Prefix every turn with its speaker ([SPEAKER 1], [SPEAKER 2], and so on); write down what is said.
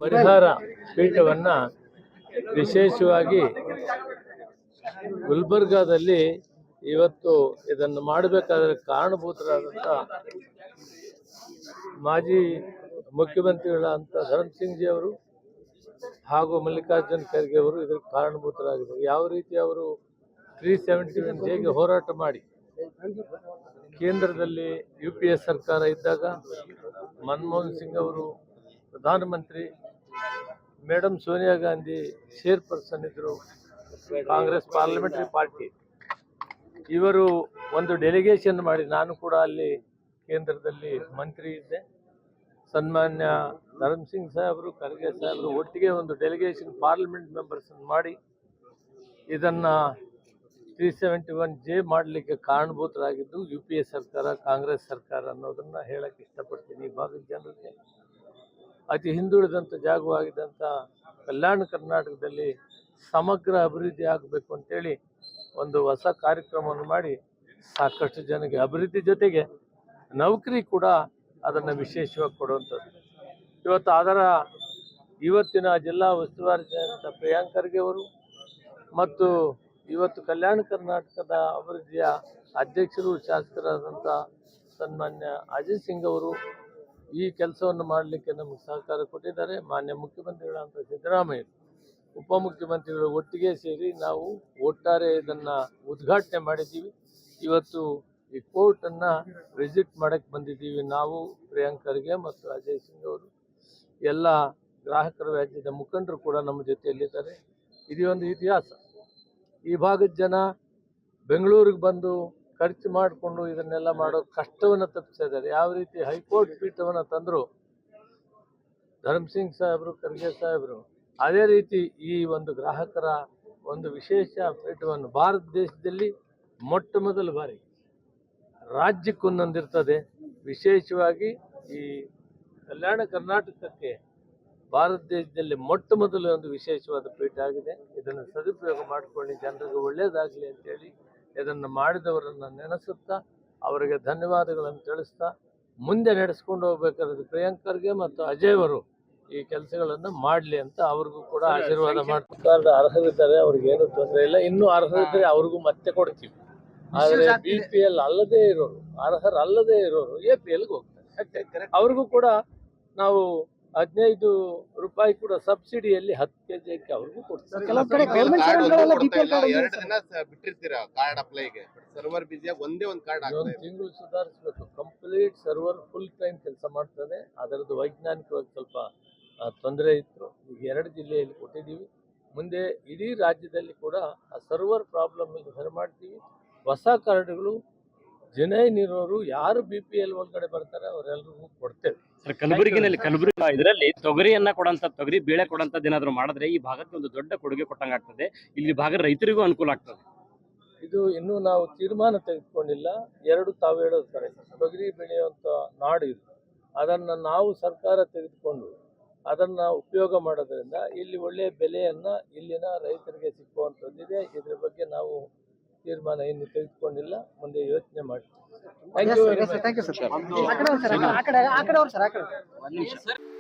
[SPEAKER 1] ಪರಿಹಾರ ಪೀಠವನ್ನು ವಿಶೇಷವಾಗಿ ಗುಲ್ಬರ್ಗಾದಲ್ಲಿ ಇವತ್ತು ಇದನ್ನು ಮಾಡಬೇಕಾದ್ರೆ ಕಾರಣಭೂತರಾದಂಥ ಮಾಜಿ ಮುಖ್ಯಮಂತ್ರಿಗಳಂತ ಧರ್ಮಸಿಂಗ್ ಜಿ ಅವರು ಹಾಗೂ ಮಲ್ಲಿಕಾರ್ಜುನ್ ಖರ್ಗೆ ಅವರು ಇದಕ್ಕೆ ಕಾರಣಭೂತರಾಗಿದ್ದಾರೆ. ಯಾವ ರೀತಿ ಅವರು 371 ಜೆಗೆ ಹೋರಾಟ ಮಾಡಿ ಕೇಂದ್ರದಲ್ಲಿ UPA ಸರ್ಕಾರ ಇದ್ದಾಗ ಮನಮೋಹನ್ ಸಿಂಗ್ ಅವರು ಪ್ರಧಾನಮಂತ್ರಿ, ಮೇಡಮ್ ಸೋನಿಯಾ ಗಾಂಧಿ ಚೇರ್ಪರ್ಸನ್ ಇದ್ದರು, ಕಾಂಗ್ರೆಸ್ ಪಾರ್ಲಿಮೆಂಟರಿ ಪಾರ್ಟಿ, ಇವರು ಒಂದು ಡೆಲಿಗೇಷನ್ ಮಾಡಿ, ನಾನು ಕೂಡ ಅಲ್ಲಿ ಕೇಂದ್ರದಲ್ಲಿ ಮಂತ್ರಿ ಇದ್ದೆ, ಸನ್ಮಾನ್ಯ ಧರ್ಮಸಿಂಗ್ ಸಾಹೇಬರು ಖರ್ಗೆ ಸಾಹೇಬರು ಒಟ್ಟಿಗೆ ಒಂದು ಡೆಲಿಗೇಷನ್ ಪಾರ್ಲಿಮೆಂಟ್ ಮೆಂಬರ್ಸ್ ಮಾಡಿ ಇದನ್ನು 371 ಜೆ ಮಾಡಲಿಕ್ಕೆ ಕಾರಣಭೂತರಾಗಿದ್ದು UPA ಸರ್ಕಾರ, ಕಾಂಗ್ರೆಸ್ ಸರ್ಕಾರ ಅನ್ನೋದನ್ನು ಹೇಳಕ್ಕೆ ಇಷ್ಟಪಡ್ತೀನಿ. ಈ ಭಾಗದ ಜನರಿಗೆ ಅತಿ ಹಿಂದುಳಿದಂಥ ಜಾಗವಾಗಿದ್ದಂಥ ಕಲ್ಯಾಣ ಕರ್ನಾಟಕದಲ್ಲಿ ಸಮಗ್ರ ಅಭಿವೃದ್ಧಿ ಆಗಬೇಕು ಅಂತೇಳಿ ಒಂದು ಹೊಸ ಕಾರ್ಯಕ್ರಮವನ್ನು ಮಾಡಿ ಸಾಕಷ್ಟು ಜನಕ್ಕೆ ಅಭಿವೃದ್ಧಿ ಜೊತೆಗೆ ನೌಕರಿ ಕೂಡ ಅದನ್ನು ವಿಶೇಷವಾಗಿ ಕೊಡುವಂಥದ್ದು. ಇವತ್ತಿನ ಜಿಲ್ಲಾ ಉಸ್ತುವಾರಿ ಪ್ರಿಯಾಂಕ್ ಖರ್ಗೆ ಅವರು ಮತ್ತು ಇವತ್ತು ಕಲ್ಯಾಣ ಕರ್ನಾಟಕದ ಅಭಿವೃದ್ಧಿಯ ಅಧ್ಯಕ್ಷರು ಶಾಸಕರಾದಂಥ ಸನ್ಮಾನ್ಯ ಅಜಯ್ ಸಿಂಗ್ ಅವರು ಈ ಕೆಲಸವನ್ನು ಮಾಡಲಿಕ್ಕೆ ನಮಗೆ ಸಹಕಾರ ಕೊಟ್ಟಿದ್ದಾರೆ. ಮಾನ್ಯ ಮುಖ್ಯಮಂತ್ರಿಗಳಂತ ಸಿದ್ದರಾಮಯ್ಯ, ಉಪಮುಖ್ಯಮಂತ್ರಿಗಳು ಒಟ್ಟಿಗೆ ಸೇರಿ ನಾವು ಒಟ್ಟಾರೆ ಇದನ್ನು ಉದ್ಘಾಟನೆ ಮಾಡಿದ್ದೀವಿ. ಇವತ್ತು ಈ ಕೋರ್ಟನ್ನು ವಿಸಿಟ್ ಮಾಡೋಕ್ಕೆ ಬಂದಿದ್ದೀವಿ. ನಾವು ಪ್ರಿಯಾಂಕ್ ಖರ್ಗೆ ಮತ್ತು ಅಜಯ್ ಸಿಂಗ್ ಅವರು, ಎಲ್ಲ ಗ್ರಾಹಕರ ರಾಜ್ಯದ ಮುಖಂಡರು ಕೂಡ ನಮ್ಮ ಜೊತೆಯಲ್ಲಿದ್ದಾರೆ. ಇದು ಒಂದು ಇತಿಹಾಸ. ಈ ಭಾಗದ ಜನ ಬೆಂಗಳೂರಿಗೆ ಬಂದು ಖರ್ಚು ಮಾಡಿಕೊಂಡು ಇದನ್ನೆಲ್ಲ ಮಾಡೋ ಕಷ್ಟವನ್ನು ತಪ್ಪಿಸಿದ್ದಾರೆ. ಯಾವ ರೀತಿ ಹೈಕೋರ್ಟ್ ಪೀಠವನ್ನು ತಂದರು ಧರ್ಮಸಿಂಗ್ ಸಾಹೇಬರು, ಖರ್ಗೆ ಸಾಹೇಬರು, ಅದೇ ರೀತಿ ಈ ಒಂದು ಗ್ರಾಹಕರ ಒಂದು ವಿಶೇಷ ಪೀಠವನ್ನು ಭಾರತ ದೇಶದಲ್ಲಿ ಮೊಟ್ಟ ಮೊದಲ ಬಾರಿ ರಾಜ್ಯಕ್ಕೊಂದೊಂದಿರ್ತದೆ. ವಿಶೇಷವಾಗಿ ಈ ಕಲ್ಯಾಣ ಕರ್ನಾಟಕಕ್ಕೆ ಭಾರತ ದೇಶದಲ್ಲಿ ಮೊಟ್ಟ ಮೊದಲು ಒಂದು ವಿಶೇಷವಾದ ಪೀಠ ಆಗಿದೆ. ಇದನ್ನು ಸದುಪಯೋಗ ಮಾಡಿಕೊಳ್ಳಿ, ಜನರಿಗೆ ಒಳ್ಳೆಯದಾಗಲಿ ಅಂತೇಳಿ ಇದನ್ನು ಮಾಡಿದವರನ್ನು ನೆನೆಸುತ್ತಾ ಅವರಿಗೆ ಧನ್ಯವಾದಗಳನ್ನು ತಿಳಿಸ್ತಾ ಮುಂದೆ ನಡೆಸ್ಕೊಂಡು ಹೋಗ್ಬೇಕಾದ್ರೆ ಪ್ರಿಯಾಂಕ್ ಖರ್ಗೆ ಮತ್ತು ಅಜಯ್ ಅವರು ಈ ಕೆಲಸಗಳನ್ನು ಮಾಡಲಿ ಅಂತ ಅವ್ರಿಗೂ ಕೂಡ ಆಶೀರ್ವಾದ ಮಾಡ್ತಾರೆ. ಅರ್ಹರಿದ್ದಾರೆ, ಅವ್ರಿಗೇನು ತೊಂದರೆ ಇಲ್ಲ. ಇನ್ನೂ ಅರ್ಹರಿದ್ದರೆ ಅವ್ರಿಗೂ ಮತ್ತೆ ಕೊಡ್ತೀವಿ. ಆದರೆ BPL ಅಲ್ಲದೇ ಇರೋರು, ಅರ್ಹರಲ್ಲದೇ ಇರೋರು APLಗೆ ಹೋಗ್ತಾರೆ. ಅವ್ರಿಗೂ ಕೂಡ ನಾವು 15 ರೂಪಾಯಿ ಕೂಡ ಸಬ್ಸಿಡಿಯಲ್ಲಿ 10 kg ಅವ್ರಿಗೂ ಕೊಡ್ತಾರೆ. ಒಂದು ತಿಂಗಳು ಸುಧಾರಿಸಬೇಕು. ಕಂಪ್ಲೀಟ್ ಸರ್ವರ್ ಫುಲ್ ಟೈಮ್ ಕೆಲಸ ಮಾಡ್ತದೆ. ಅದರದ್ದು ವೈಜ್ಞಾನಿಕವಾಗಿ ಸ್ವಲ್ಪ ತೊಂದರೆ ಇತ್ತು. ಈಗ 2 ಜಿಲ್ಲೆಯಲ್ಲಿ ಕೊಟ್ಟಿದ್ದೀವಿ. ಮುಂದೆ ಇಡೀ ರಾಜ್ಯದಲ್ಲಿ ಕೂಡ ಆ ಸರ್ವರ್ ಪ್ರಾಬ್ಲಮ್ ಸರಿ ಮಾಡ್ತೀವಿ. ಹೊಸ ಕಾರ್ಡ್ಗಳು ಜೆನ್ಯೂನ್ ಇರೋರು ಯಾರು BPL ಒಳಗಡೆ ಬರ್ತಾರೆ ಅವರೆಲ್ಲರಿಗೂ ಕೊಡ್ತೇವೆ.
[SPEAKER 2] ಕಲಬುರಗಿ ಇದರಲ್ಲಿ ತೊಗರಿಯನ್ನ ಕೊಡಂತ, ತೊಗರಿ ಬೇಳೆ ಕೊಡಂತದ್ದು ಏನಾದ್ರು ಮಾಡಿದ್ರೆ ಈ ಭಾಗಕ್ಕೆ ಒಂದು ದೊಡ್ಡ ಕೊಡುಗೆ ಕೊಟ್ಟಂಗಾಗ್ತದೆ. ಇಲ್ಲಿ ಭಾಗದ ರೈತರಿಗೂ ಅನುಕೂಲ ಆಗ್ತದೆ.
[SPEAKER 1] ಇದು ಇನ್ನೂ ನಾವು ತೀರ್ಮಾನ ತೆಗೆದುಕೊಂಡಿಲ್ಲ. ತಾವು ಹೇಳೋದು ಕರೆಕ್ಟ್. ತೊಗರಿ ಬೆಳೆಯುವಂಥ ನಾಡು ಇದು. ಅದನ್ನು ನಾವು ಸರ್ಕಾರ ತೆಗೆದುಕೊಂಡು ಅದನ್ನು ಉಪಯೋಗ ಮಾಡೋದ್ರಿಂದ ಇಲ್ಲಿ ಒಳ್ಳೆಯ ಬೆಲೆಯನ್ನು ಇಲ್ಲಿನ ರೈತರಿಗೆ ಸಿಕ್ಕುವಂಥದ್ದಿದೆ. ಇದ್ರ ಬಗ್ಗೆ ನಾವು ತೀರ್ಮಾನ ಇನ್ನು ತೆಗೆದುಕೊಂಡಿಲ್ಲ, ಮುಂದೆ ಯೋಚನೆ ಮಾಡಿ. Thank you very much.